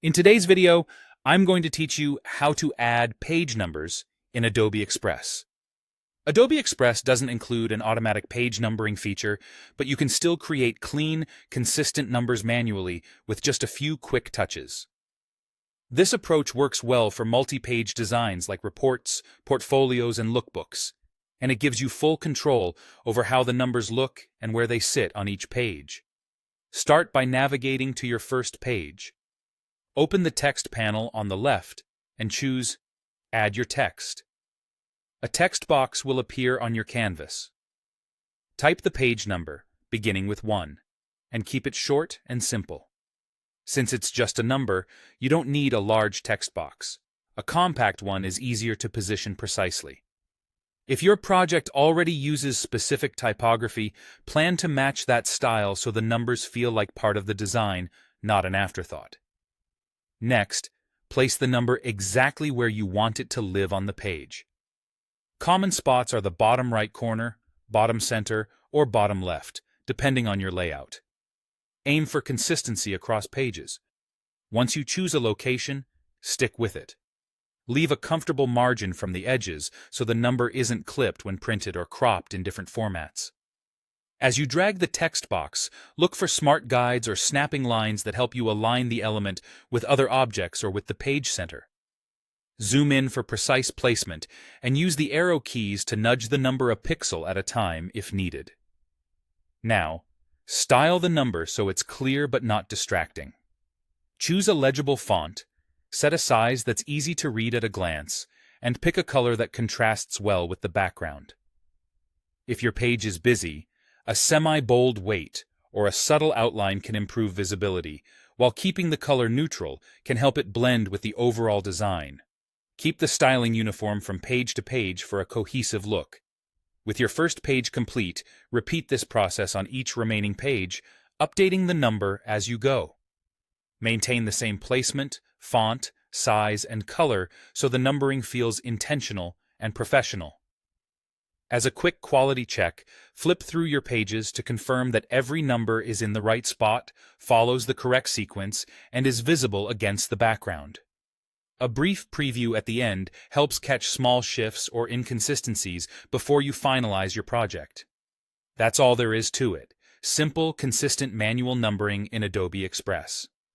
In today's video, I'm going to teach you how to add page numbers in Adobe Express. Adobe Express doesn't include an automatic page numbering feature, but you can still create clean, consistent numbers manually with just a few quick touches. This approach works well for multi-page designs like reports, portfolios, and lookbooks, and it gives you full control over how the numbers look and where they sit on each page. Start by navigating to your first page. Open the text panel on the left and choose Add Your Text. A text box will appear on your canvas. Type the page number, beginning with 1, and keep it short and simple. Since it's just a number, you don't need a large text box. A compact one is easier to position precisely. If your project already uses specific typography, plan to match that style so the numbers feel like part of the design, not an afterthought. Next, place the number exactly where you want it to live on the page. Common spots are the bottom right corner, bottom center, or bottom left, depending on your layout. Aim for consistency across pages. Once you choose a location, stick with it. Leave a comfortable margin from the edges so the number isn't clipped when printed or cropped in different formats. As you drag the text box, look for smart guides or snapping lines that help you align the element with other objects or with the page center. Zoom in for precise placement and use the arrow keys to nudge the number a pixel at a time if needed. Now, style the number so it's clear but not distracting. Choose a legible font, set a size that's easy to read at a glance, and pick a color that contrasts well with the background. If your page is busy, a semi-bold weight or a subtle outline can improve visibility, while keeping the color neutral can help it blend with the overall design. Keep the styling uniform from page to page for a cohesive look. With your first page complete, repeat this process on each remaining page, updating the number as you go. Maintain the same placement, font, size, and color so the numbering feels intentional and professional. As a quick quality check, flip through your pages to confirm that every number is in the right spot, follows the correct sequence, and is visible against the background. A brief preview at the end helps catch small shifts or inconsistencies before you finalize your project. That's all there is to it. Simple, consistent manual numbering in Adobe Express.